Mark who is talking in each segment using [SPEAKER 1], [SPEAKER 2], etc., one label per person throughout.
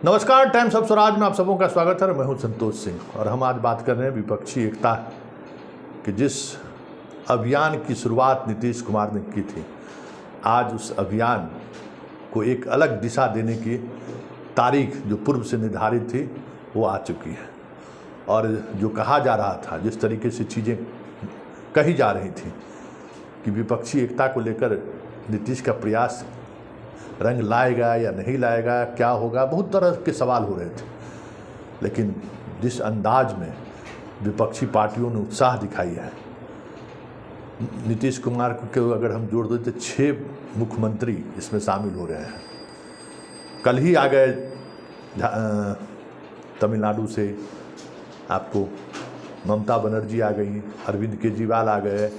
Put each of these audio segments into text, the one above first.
[SPEAKER 1] नमस्कार, times of Swaraj में आप सबों का स्वागत है। मैं हूं संतोष सिंह और हम आज बात कर रहे हैं विपक्षी एकता कि जिस अभियान की शुरुआत नीतीश कुमार ने की थी, आज उस अभियान को एक अलग दिशा देने की तारीख जो पूर्व से निर्धारित थी वो आ चुकी है। और जो कहा जा रहा था, जिस तरीके से चीज़ें कही जा रही थी कि विपक्षी एकता को लेकर नीतीश का प्रयास रंग लाएगा या नहीं लाएगा, क्या होगा, बहुत तरह के सवाल हो रहे थे। लेकिन जिस अंदाज में विपक्षी पार्टियों ने उत्साह दिखाई है, नीतीश कुमार को अगर हम जोड़ दें तो 6 मुख्यमंत्री इसमें शामिल हो रहे हैं। कल ही आ गए तमिलनाडु से, आपको ममता बनर्जी आ गई, अरविंद केजरीवाल आ गए,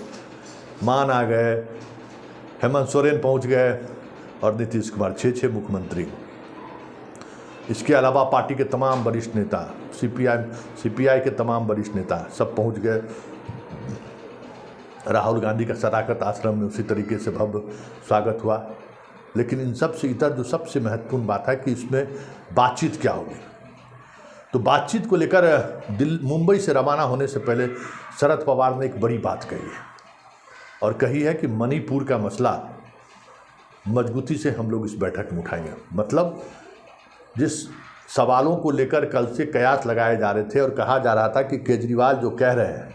[SPEAKER 1] मान आ गए, हेमंत सोरेन पहुंच गए और नीतीश कुमार 6 मुख्यमंत्री। इसके अलावा पार्टी के तमाम वरिष्ठ नेता, सीपीआई के तमाम वरिष्ठ नेता सब पहुंच गए। राहुल गांधी का सदाकत आश्रम में उसी तरीके से भव्य स्वागत हुआ। लेकिन इन सब से इतर जो सबसे महत्वपूर्ण बात है कि इसमें बातचीत क्या होगी। तो बातचीत को लेकर मुंबई से रवाना होने से पहले शरद पवार ने एक बड़ी बात कही है और कही है कि मणिपुर का मसला मजबूती से हम लोग इस बैठक में उठाएंगे। मतलब जिस सवालों को लेकर कल से कयास लगाए जा रहे थे और कहा जा रहा था कि केजरीवाल जो कह रहे हैं,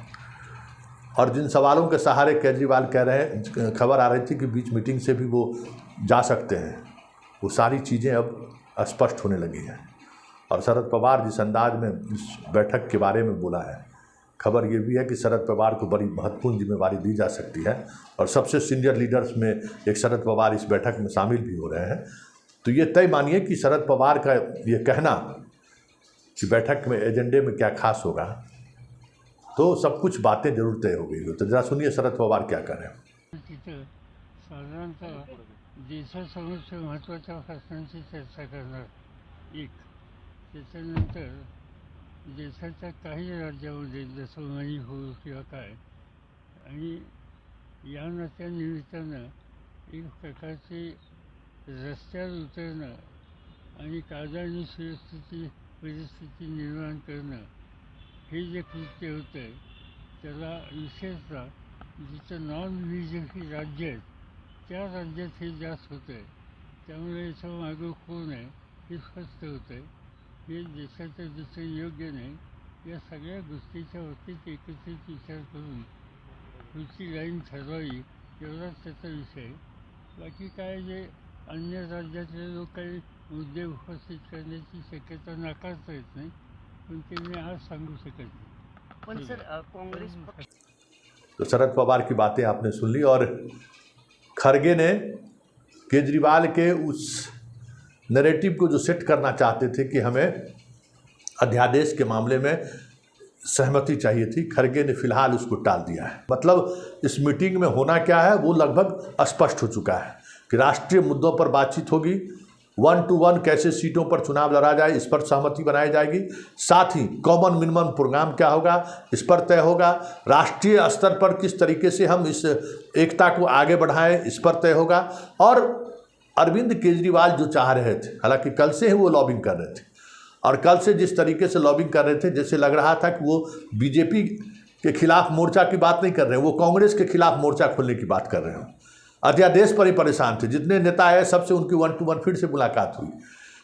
[SPEAKER 1] और जिन सवालों के सहारे केजरीवाल कह रहे हैं, खबर आ रही थी कि बीच मीटिंग से भी वो जा सकते हैं, वो सारी चीज़ें अब स्पष्ट होने लगी हैं। और शरद पवार जिस अंदाज में इस बैठक के बारे में बोला है, खबर ये भी है कि शरद पवार को बड़ी महत्वपूर्ण जिम्मेवारी दी जा सकती है और सबसे सीनियर लीडर्स में एक शरद पवार इस बैठक में शामिल भी हो रहे हैं। तो ये तय मानिए कि शरद पवार का ये कहना कि बैठक में एजेंडे में क्या खास होगा, तो सब कुछ बातें जरूर तय हो गई। तो जरा सुनिए शरद पवार क्या कह रहे हैं।
[SPEAKER 2] साधारणतः देशासमोरच्या महत्त्वाच्या प्रश्नांची चर्चा करणार एक, त्याच्यानंतर देशाच्या काही राज्यामध्ये जसं मणिपूर किंवा काय, आणि या नात्यानिमित्तानं एक प्रकारचे रस्त्यावर उतरणं आणि कायदा आणि सुव्यवस्थेची परिस्थिती निर्माण करणं, हे जे कृत्य होतं आहे त्याला विशेषतः जिथं नॉन बीजेपी राज्य आहेत त्या राज्यात हे जास्त होतं आहे. त्यामुळे याचं मागं कोण आहे हे स्पष्ट होतं आहे. हे देशाचं जसं योग्य नाही, या सगळ्या गोष्टीच्या बाबतीत एकत्रित विचार करून पुढची लाईन ठरवावी, एवढाच त्याचा विषय. बाकी काय जे अन्य राज्यातले लोक काही मुद्दे उपस्थित करण्याची शक्यता नाकारता येत नाही, पण ते मी आज सांगू शकत नाही.
[SPEAKER 3] पण सर कांग्रेस
[SPEAKER 1] तो शरद पवार की बातें आपने सुन ली। और खरगे ने केजरीवाल के उस नैरेटिव को जो सेट करना चाहते थे कि हमें अध्यादेश के मामले में सहमति चाहिए थी, खरगे ने फिलहाल उसको टाल दिया है। मतलब इस मीटिंग में होना क्या है वो लगभग स्पष्ट हो चुका है कि राष्ट्रीय मुद्दों पर बातचीत होगी, 1 to 1 कैसे सीटों पर चुनाव लड़ा जाए इस पर सहमति बनाई जाएगी। साथ ही कॉमन मिनिमम प्रोग्राम क्या होगा इस पर तय होगा। राष्ट्रीय स्तर पर किस तरीके से हम इस एकता को आगे बढ़ाएं इस पर तय होगा। और अरविंद केजरीवाल जो चाह रहे थे, हालांकि कल से ही वो लॉबिंग कर रहे थे, और कल से जिस तरीके से लॉबिंग कर रहे थे जैसे लग रहा था कि वो बीजेपी के खिलाफ मोर्चा की बात नहीं कर रहे हैं, वो कांग्रेस के खिलाफ मोर्चा खोलने की बात कर रहे हैं। अध्यादेश पर ही परेशान थे। जितने नेता आए सबसे उनकी 1 to 1 फिर से मुलाकात हुई।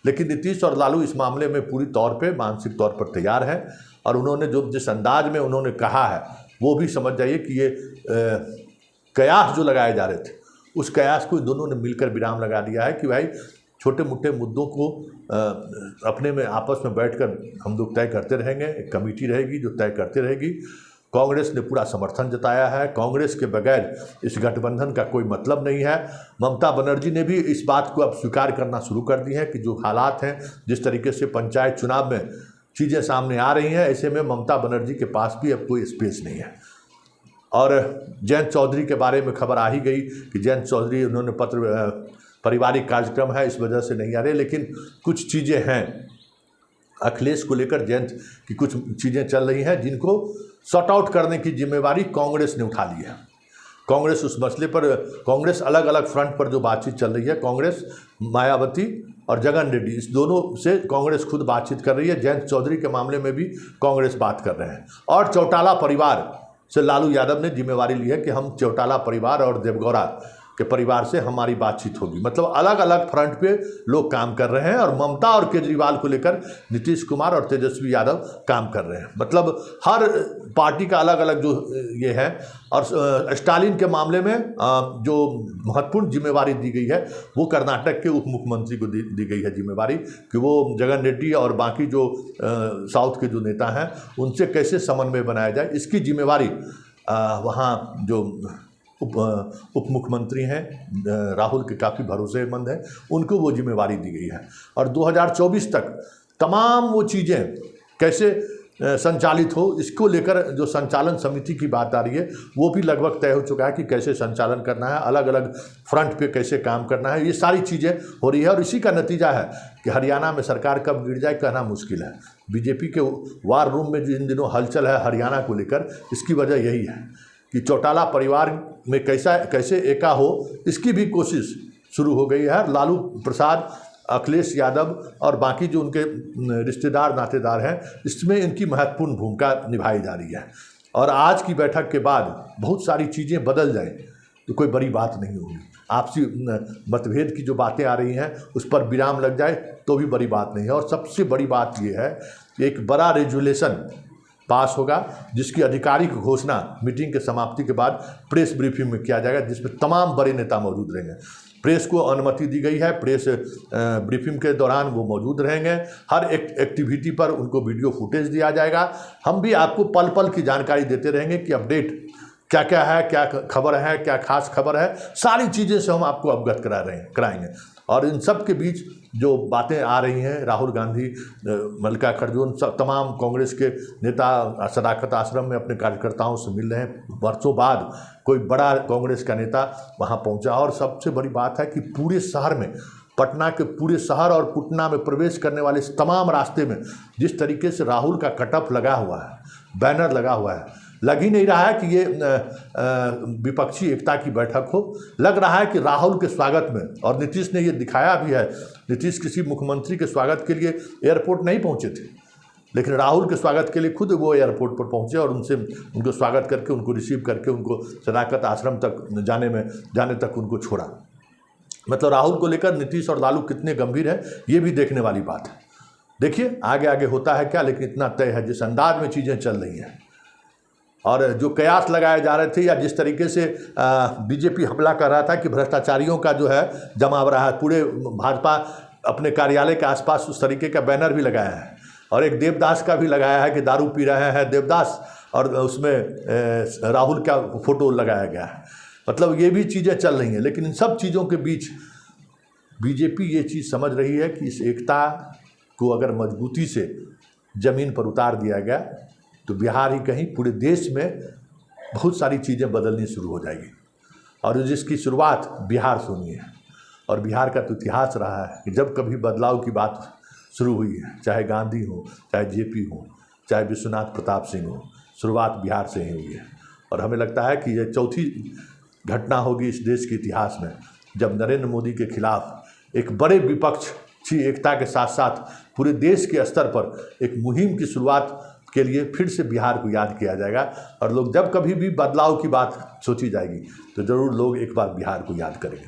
[SPEAKER 1] लेकिन नीतीश और लालू इस मामले में पूरी तौर पे मानसिक तौर पर तैयार हैं और उन्होंने जो जिस अंदाज में उन्होंने कहा है वो भी समझ जाइए कि ये कयास जो लगाए जा रहे थे उस कयास को दोनों ने मिलकर विराम लगा दिया है कि भाई छोटे मोटे मुद्दों को अपने में आपस में बैठकर हम लोग तय करते रहेंगे। एक कमेटी रहेगी जो तय करती रहेगी। कांग्रेस ने पूरा समर्थन जताया है। कांग्रेस के बगैर इस गठबंधन का कोई मतलब नहीं है। ममता बनर्जी ने भी इस बात को अब स्वीकार करना शुरू कर दी है कि जो हालात हैं, जिस तरीके से पंचायत चुनाव में चीज़ें सामने आ रही हैं, ऐसे में ममता बनर्जी के पास भी अब कोई स्पेस नहीं है। और जयंत चौधरी के बारे में खबर आ ही गई कि जयंत चौधरी उन्होंने पारिवारिक कार्यक्रम है इस वजह से नहीं आ रहे। लेकिन कुछ चीज़ें हैं अखिलेश को लेकर, जयंत की कुछ चीज़ें चल रही हैं जिनको सॉर्ट आउट करने की जिम्मेवारी कांग्रेस ने उठा ली है। कांग्रेस उस मसले पर, कांग्रेस अलग अलग फ्रंट पर जो बातचीत चल रही है, कांग्रेस मायावती और जगन रेड्डी, इस दोनों से कांग्रेस खुद बातचीत कर रही है। जयंत चौधरी के मामले में भी कांग्रेस बात कर रहे हैं। और चौटाला परिवार से लालू यादव ने जिम्मेवारी ली है कि हम चौटाला परिवार और देवगौड़ा के परिवार से हमारी बातचीत होगी। मतलब अलग अलग फ्रंट पे लोग काम कर रहे हैं और ममता और केजरीवाल को लेकर नीतीश कुमार और तेजस्वी यादव काम कर रहे हैं। मतलब हर पार्टी का अलग अलग जो ये है। और स्टालिन के मामले में जो महत्वपूर्ण जिम्मेवारी दी गई है वो कर्नाटक के उप मुख्यमंत्री को दी गई है जिम्मेवारी, कि वो जगन रेड्डी और बाकी जो साउथ के जो नेता हैं उनसे कैसे समन्वय बनाया जाए, इसकी जिम्मेवारी वहाँ जो उप मुख्यमंत्री हैं राहुल के काफ़ी भरोसेमंद हैं, उनको वो जिम्मेवारी दी गई है। और 2024 तक तमाम वो चीज़ें कैसे संचालित हो, इसको लेकर जो संचालन समिति की बात आ रही है वो भी लगभग तय हो चुका है कि कैसे संचालन करना है, अलग अलग फ्रंट पे कैसे काम करना है, ये सारी चीज़ें हो रही है। और इसी का नतीजा है कि हरियाणा में सरकार कब गिर जाए कहना मुश्किल है। बीजेपी के वार रूम में जो इन दिनों हलचल है हरियाणा को लेकर, इसकी वजह यही है कि चौटाला परिवार में कैसे एका हो, इसकी भी कोशिश शुरू हो गई है। लालू प्रसाद, अखिलेश यादव और बाकी जो उनके रिश्तेदार नातेदार हैं, इसमें इनकी महत्वपूर्ण भूमिका निभाई जा रही है। और आज की बैठक के बाद बहुत सारी चीज़ें बदल जाएं तो कोई बड़ी बात नहीं होगी। आपसी मतभेद की जो बातें आ रही हैं उस पर विराम लग जाए तो भी बड़ी बात नहीं है। और सबसे बड़ी बात यह है कि एक बड़ा रेजुलेशन पास होगा जिसकी आधिकारिक घोषणा मीटिंग के समाप्ति के बाद प्रेस ब्रीफिंग में किया जाएगा, जिसमें तमाम बड़े नेता मौजूद रहेंगे। प्रेस को अनुमति दी गई है, प्रेस ब्रीफिंग के दौरान वो मौजूद रहेंगे। हर एक एक्टिविटी पर उनको वीडियो फुटेज दिया जाएगा। हम भी आपको पल पल की जानकारी देते रहेंगे कि अपडेट क्या क्या है, क्या खबर है, क्या खास खबर है, सारी चीज़ें से हम आपको अवगत कराएंगे। और इन सब के बीच जो बातें आ रही हैं, राहुल गांधी, मल्लिका खरगोन, सब तमाम कांग्रेस के नेता सदाकत आश्रम में अपने कार्यकर्ताओं से मिल रहे हैं। वर्षों बाद कोई बड़ा कांग्रेस का नेता वहां पहुंचा। और सबसे बड़ी बात है कि पूरे शहर में, पटना के पूरे शहर और पटना में प्रवेश करने वाले तमाम रास्ते में जिस तरीके से राहुल का कटअप लगा हुआ है, बैनर लगा हुआ है, लग ही नहीं रहा है कि ये विपक्षी एकता की बैठक हो। लग रहा है कि राहुल के स्वागत में, और नीतीश ने ये दिखाया भी है, नीतीश किसी मुख्यमंत्री के स्वागत के लिए एयरपोर्ट नहीं पहुंचे थे, लेकिन राहुल के स्वागत के लिए खुद वो एयरपोर्ट पर पहुंचे और उनको स्वागत करके, उनको रिसीव करके, उनको सदाकत आश्रम तक जाने तक उनको छोड़ा। मतलब राहुल को लेकर नीतीश और लालू कितने गंभीर हैं ये भी देखने वाली बात है। देखिए आगे होता है क्या, लेकिन इतना तय है जिस अंदाज में चीज़ें चल रही हैं और जो कयास लगाए जा रहे थे, या जिस तरीके से बीजेपी हमला कर रहा था कि भ्रष्टाचारियों का जो है जमाव रहा है, पूरे भाजपा अपने कार्यालय के आसपास उस तरीके का बैनर भी लगाया है। और एक देवदास का भी लगाया है कि दारू पी रहे हैं देवदास, और उसमें राहुल का फोटो लगाया गया है। मतलब ये भी चीज़ें चल रही हैं। लेकिन इन सब चीज़ों के बीच बीजेपी ये चीज़ समझ रही है कि इस एकता को अगर मजबूती से ज़मीन पर उतार दिया गया तो बिहार ही कहीं पूरे देश में बहुत सारी चीज़ें बदलनी शुरू हो जाएगी। और जिसकी शुरुआत बिहार से होनी है। और बिहार का तो इतिहास रहा है कि जब कभी बदलाव की बात शुरू हुई है, चाहे गांधी हो, चाहे जेपी हो, चाहे विश्वनाथ प्रताप सिंह हो, शुरुआत बिहार से ही हुई है। और हमें लगता है कि यह चौथी घटना होगी इस देश के इतिहास में जब नरेंद्र मोदी के खिलाफ एक बड़े विपक्षी एकता के साथ साथ पूरे देश के स्तर पर एक मुहिम की शुरुआत के लिए फिर से बिहार को याद किया जाएगा। और लोग जब कभी भी बदलाव की बात सोची जाएगी तो ज़रूर लोग एक बार बिहार को याद करेंगे।